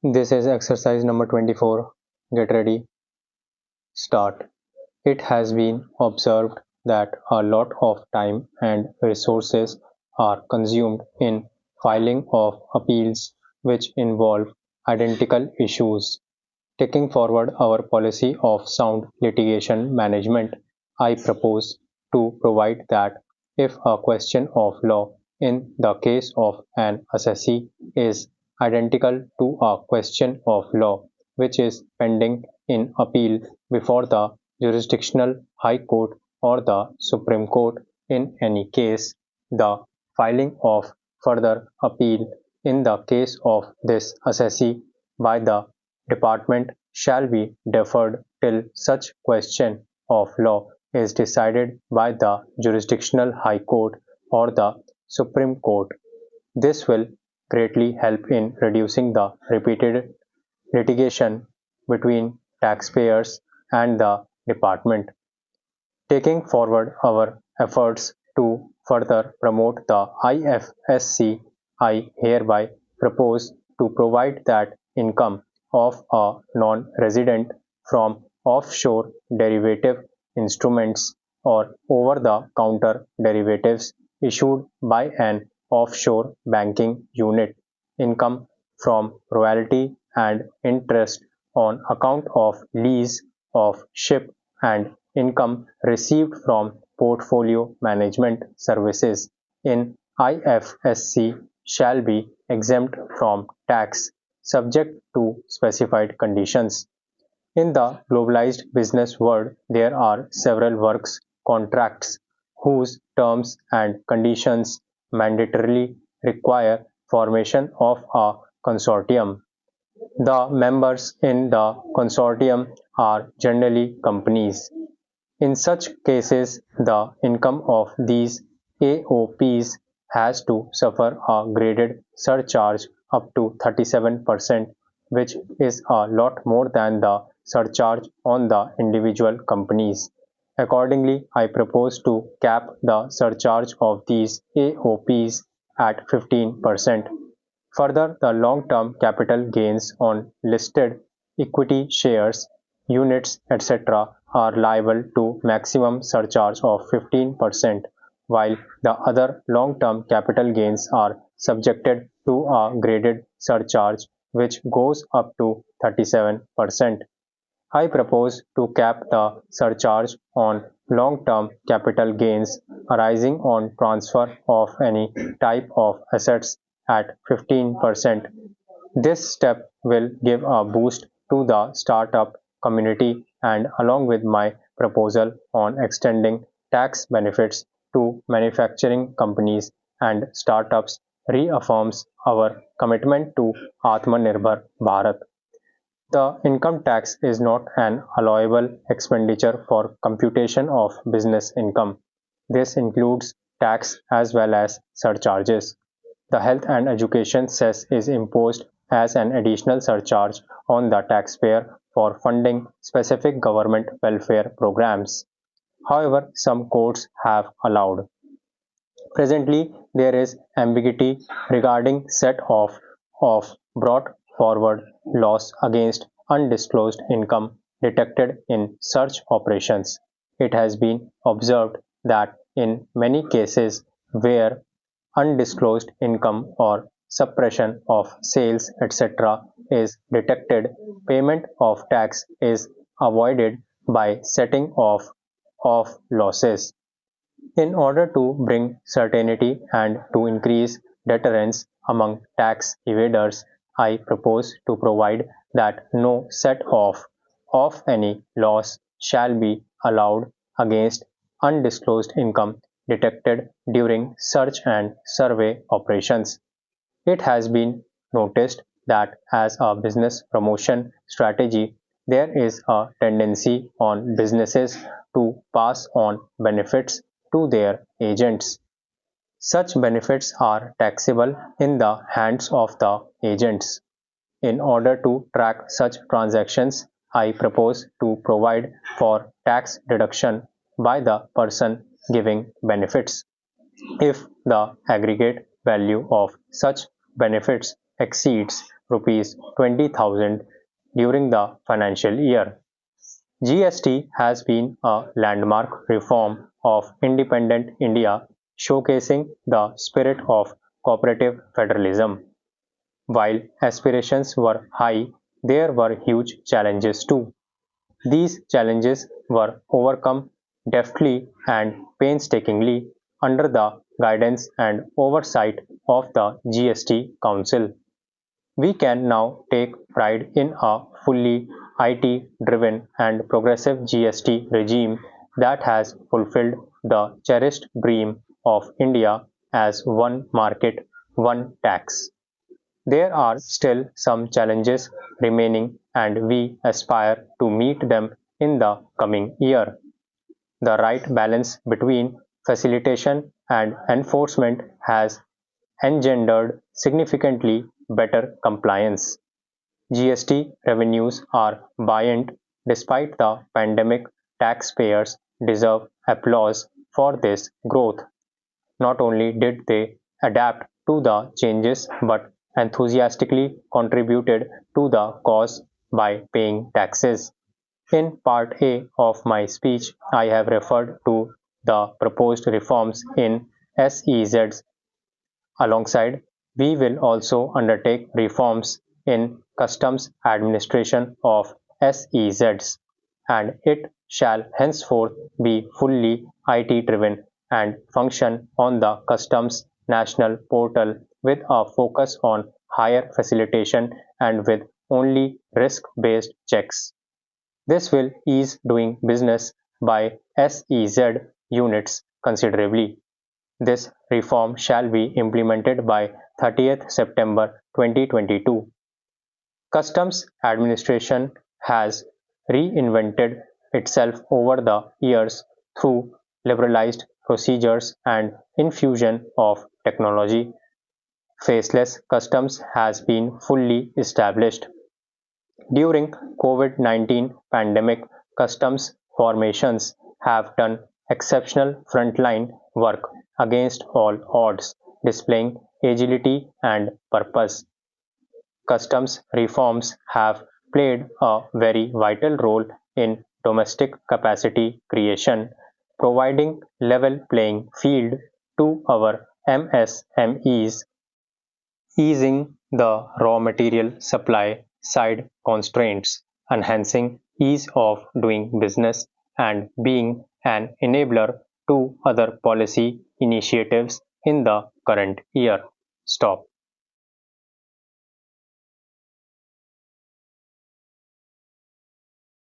This is exercise number 24. Get ready. Start. It has been observed that a lot of time and resources are consumed in filing of appeals which involve identical issues. Taking forward our policy of sound litigation management, I propose to provide that if a question of law in the case of an assessee is identical to a question of law which is pending in appeal before the jurisdictional High Court or the Supreme Court, in any case, the filing of further appeal in the case of this assessee by the department shall be deferred till such question of law is decided by the jurisdictional High Court or the Supreme Court. This will greatly help in reducing the repeated litigation between taxpayers and the department. Taking forward our efforts to further promote the IFSC, I hereby propose to provide that income of a non-resident from offshore derivative instruments or over-the-counter derivatives issued by an offshore banking unit, income from royalty and interest on account of lease of ship, and income received from portfolio management services in IFSC shall be exempt from tax, subject to specified conditions. In the globalized business world, there are several works contracts whose terms and conditions mandatorily require formation of a consortium. The members in the consortium are generally companies. In such cases, the income of these AOPs has to suffer a graded surcharge up to 37%, which is a lot more than the surcharge on the individual companies. Accordingly, I propose to cap the surcharge of these AOPs at 15%. Further, the long-term capital gains on listed equity shares, units, etc. are liable to maximum surcharge of 15%, while the other long-term capital gains are subjected to a graded surcharge which goes up to 37%. I propose to cap the surcharge on long-term capital gains arising on transfer of any type of assets at 15%. This step will give a boost to the startup community, and along with my proposal on extending tax benefits to manufacturing companies and startups, reaffirms our commitment to Atmanirbhar Bharat. The income tax is not an allowable expenditure for computation of business income. This includes tax as well as surcharges. The health and education cess is imposed as an additional surcharge on the taxpayer for funding specific government welfare programs. However, some courts have allowed. Presently, there is ambiguity regarding set-off of brought forward loss against undisclosed income detected in search operations. It has been observed that in many cases where undisclosed income or suppression of sales, etc., is detected, payment of tax is avoided by setting off of losses. In order to bring certainty and to increase deterrence among tax evaders, I propose to provide that no set-off of any loss shall be allowed against undisclosed income detected during search and survey operations. It has been noticed that as a business promotion strategy, there is a tendency on businesses to pass on benefits to their agents. Such benefits are taxable in the hands of the agents. In order to track such transactions, I propose to provide for tax deduction by the person giving benefits. If the aggregate value of such benefits exceeds rupees 20,000 during the financial year. GST has been a landmark reform of independent India, showcasing the spirit of cooperative federalism. While aspirations were high, there were huge challenges too. These challenges were overcome deftly and painstakingly under the guidance and oversight of the GST Council. We can now take pride in a fully IT driven and progressive GST regime that has fulfilled the cherished dream of India as one market, one tax. There are still some challenges remaining, and we aspire to meet them in the coming year. The right balance between facilitation and enforcement has engendered significantly better compliance. GST revenues are buoyant despite the pandemic. Taxpayers deserve applause for this growth. Not only did they adapt to the changes but enthusiastically contributed to the cause by paying taxes. In Part A of my speech, I have referred to the proposed reforms in SEZs. Alongside, we will also undertake reforms in customs administration of SEZs, and it shall henceforth be fully IT driven and function on the customs national portal with a focus on higher facilitation and with only risk based checks. This will ease doing business by SEZ units considerably. This reform shall be implemented by 30th September 2022. Customs administration has reinvented itself over the years through liberalized procedures and infusion of technology. Faceless customs has been fully established. During COVID-19 pandemic, customs formations have done exceptional frontline work against all odds, displaying agility and purpose. Customs reforms have played a very vital role in domestic capacity creation, providing level playing field to our MSMEs, easing the raw material supply side constraints, enhancing ease of doing business, and being an enabler to other policy initiatives in the current year. Stop.